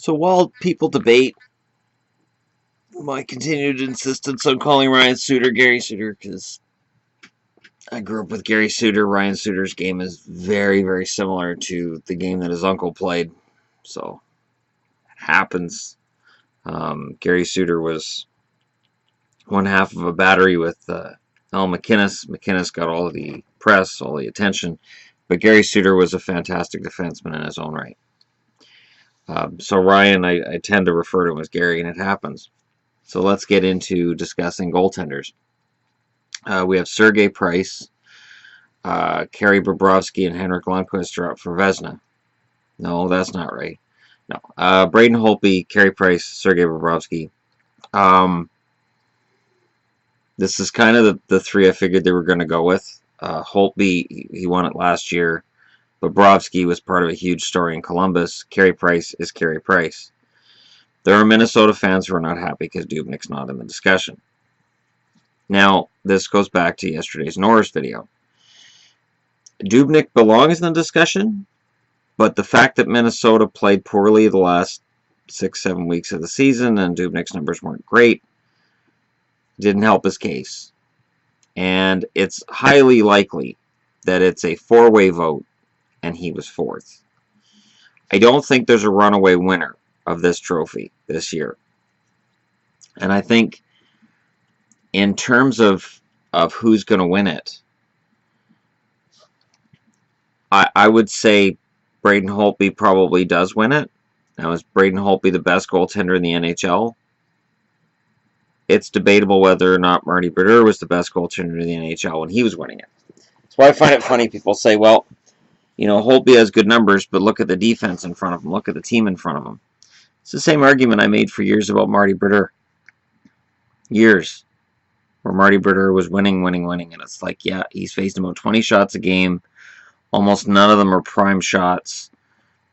So while people debate my continued insistence on calling Ryan Suter Gary Suter, because I grew up with Gary Suter, Ryan Suter's game is very, very similar to the game that his uncle played. So it happens. Gary Suter was one half of a battery with Al McInnes. McInnes got all of the press, all the attention, but Gary Suter was a fantastic defenseman in his own right. So Ryan, I tend to refer to him as Gary, and it happens. So let's get into discussing goaltenders. We have Sergei Price, Kerry Bobrovsky, and Henrik Lundqvist are up for Vezina. No, that's not right. No. Braden Holtby, Kerry Price, Sergei Bobrovsky. This is kind of the three I figured they were going to go with. Holtby, he won it last year. Bobrovsky was part of a huge story in Columbus. Kerry Price is Kerry Price. There are Minnesota fans who are not happy because Dubnyk's not in the discussion. Now, this goes back to yesterday's Norris video. Dubnyk belongs in the discussion, but the fact that Minnesota played poorly the last 6-7 weeks of the season and Dubnyk's numbers weren't great didn't help his case. And it's highly likely that it's a four-way vote and he was fourth. I don't think there's a runaway winner of this trophy this year. And I think in terms of who's going to win it, I would say Braden Holtby probably does win it. Now, is Braden Holtby the best goaltender in the NHL? It's debatable whether or not Marty Brodeur was the best goaltender in the NHL when he was winning it. That's why I find it funny. People say, well, you know, Holtby has good numbers, but look at the defense in front of him. Look at the team in front of him. It's the same argument I made for years about Marty Brodeur. Years. Where Marty Brodeur was winning. And it's like, yeah, he's faced about 20 shots a game. Almost none of them are prime shots.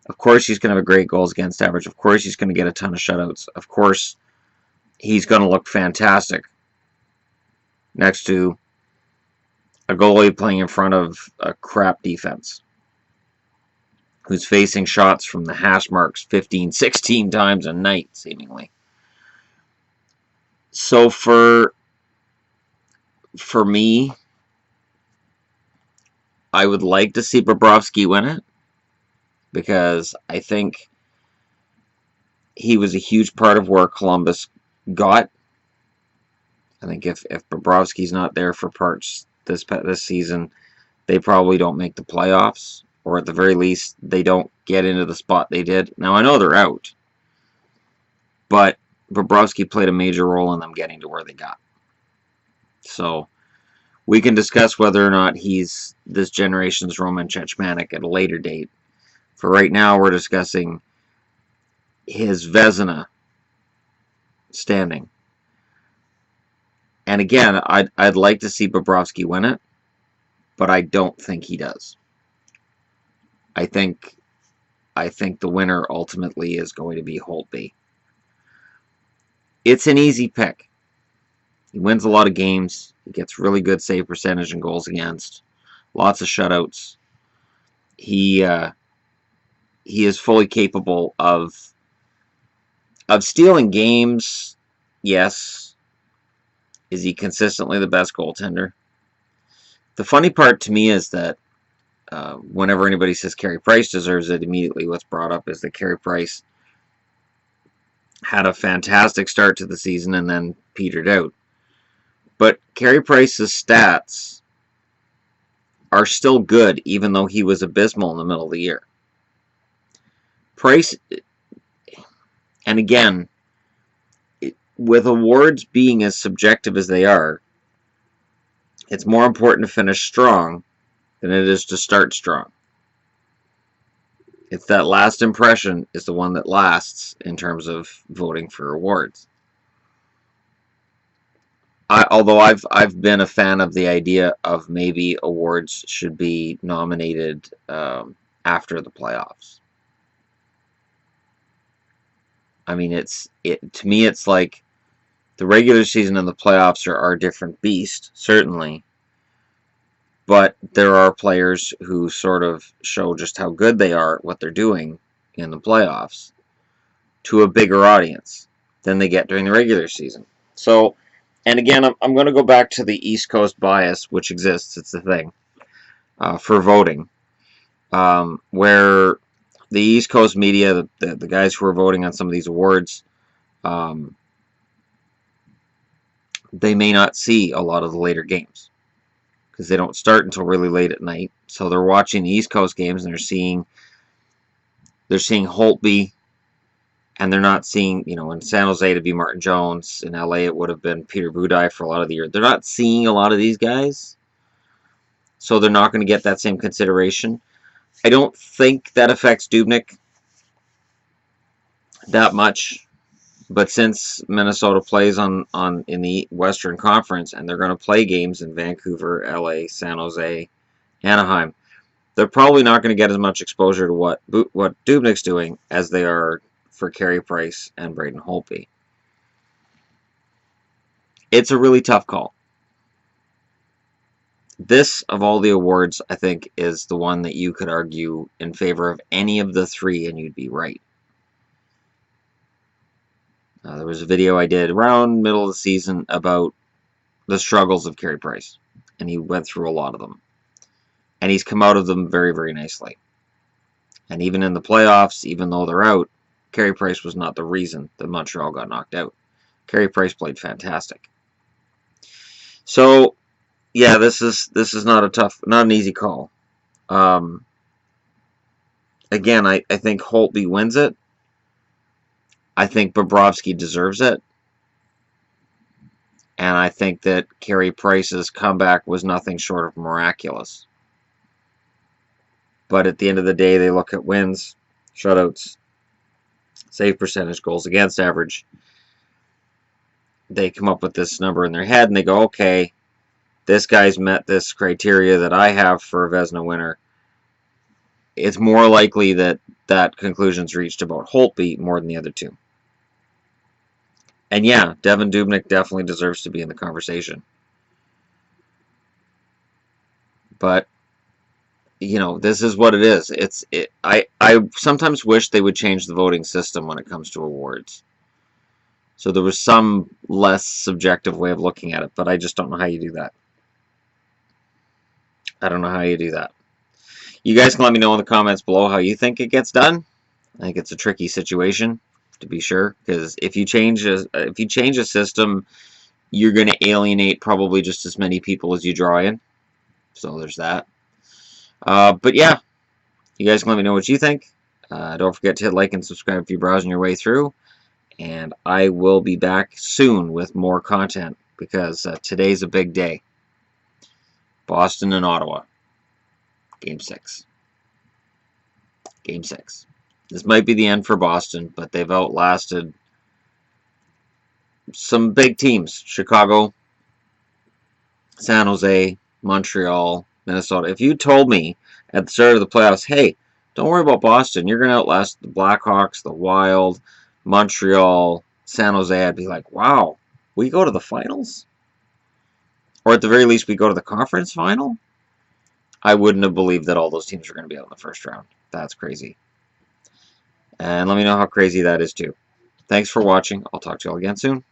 Of course he's going to have a great goals against average. Of course he's going to get a ton of shutouts. Of course he's going to look fantastic next to a goalie playing in front of a crap defense who's facing shots from the hash marks 15, 16 times a night, seemingly. So for me, I would like to see Bobrovsky win it because I think he was a huge part of where Columbus got. I think if Bobrovsky's not there for parts this season, they probably don't make the playoffs, or at the very least, they don't get into the spot they did. Now, I know they're out, but Bobrovsky played a major role in them getting to where they got. So we can discuss whether or not he's this generation's Roman Cechmanek at a later date. For right now, we're discussing his Vezina standing. And again, I'd like to see Bobrovsky win it, but I don't think he does. I think the winner ultimately is going to be Holtby. It's an easy pick. He wins a lot of games. He gets really good save percentage and goals against. Lots of shutouts. He is fully capable of stealing games. Yes. Is he consistently the best goaltender? The funny part to me is that whenever anybody says Carey Price deserves it, immediately what's brought up is that Carey Price had a fantastic start to the season and then petered out. But Carey Price's stats are still good, even though he was abysmal in the middle of the year. Price, and again, with awards being as subjective as they are, it's more important to finish strong than it is to start strong. It's that last impression is the one that lasts in terms of voting for awards. Although I've been a fan of the idea of maybe awards should be nominated after the playoffs. I mean, to me it's like the regular season and the playoffs are a different beast, certainly. But there are players who sort of show just how good they are at what they're doing in the playoffs. to a bigger audience than they get during the regular season. So, and again, I'm going to go back to the East Coast bias, which exists. It's the thing for voting, where the East Coast media, the guys who are voting on some of these awards, they may not see a lot of the later games because they don't start until really late at night. So they're watching the East Coast games and they're seeing Holtby, and they're not seeing, in San Jose it'd be Martin Jones, in LA it would have been Peter Budaj for a lot of the year. They're not seeing a lot of these guys, so they're not going to get that same consideration. I don't think that affects Dubnyk that much, but since Minnesota plays in the Western Conference and they're going to play games in Vancouver, LA, San Jose, Anaheim, they're probably not going to get as much exposure to what Dubnyk's doing as they are for Carey Price and Braden Holtby. It's a really tough call. This, of all the awards, I think is the one that you could argue in favor of any of the three and you'd be right. There was a video I did around middle of the season about the struggles of Carey Price, and he went through a lot of them. And he's come out of them very, very nicely. And even in the playoffs, even though they're out, Carey Price was not the reason that Montreal got knocked out. Carey Price played fantastic. So, yeah, this is not an easy call. Again, I think Holtby wins it. I think Bobrovsky deserves it. And I think that Carey Price's comeback was nothing short of miraculous. But at the end of the day, they look at wins, shutouts, save percentage, goals against average. They come up with this number in their head and they go, okay, this guy's met this criteria that I have for a Vezina winner. It's more likely that that conclusion's reached about Holtby more than the other two. And yeah, Devan Dubnyk definitely deserves to be in the conversation. But, this is what it is. I sometimes wish they would change the voting system when it comes to awards. So there was some less subjective way of looking at it, but I just don't know how you do that. I don't know how you do that. You guys can let me know in the comments below how you think it gets done. I think it's a tricky situation, to be sure, because if you change a system, you're going to alienate probably just as many people as you draw in. So there's that. But yeah, you guys can let me know what you think. Don't forget to hit like and subscribe if you're browsing your way through. And I will be back soon with more content because today's a big day. Boston and Ottawa. Game 6. Game 6. This might be the end for Boston, but they've outlasted some big teams. Chicago, San Jose, Montreal, Minnesota. If you told me at the start of the playoffs, hey, don't worry about Boston, you're going to outlast the Blackhawks, the Wild, Montreal, San Jose, I'd be like, wow, we go to the finals? Or at the very least, we go to the conference final? I wouldn't have believed that all those teams were going to be out in the first round. That's crazy. And let me know how crazy that is too. Thanks for watching. I'll talk to you all again soon.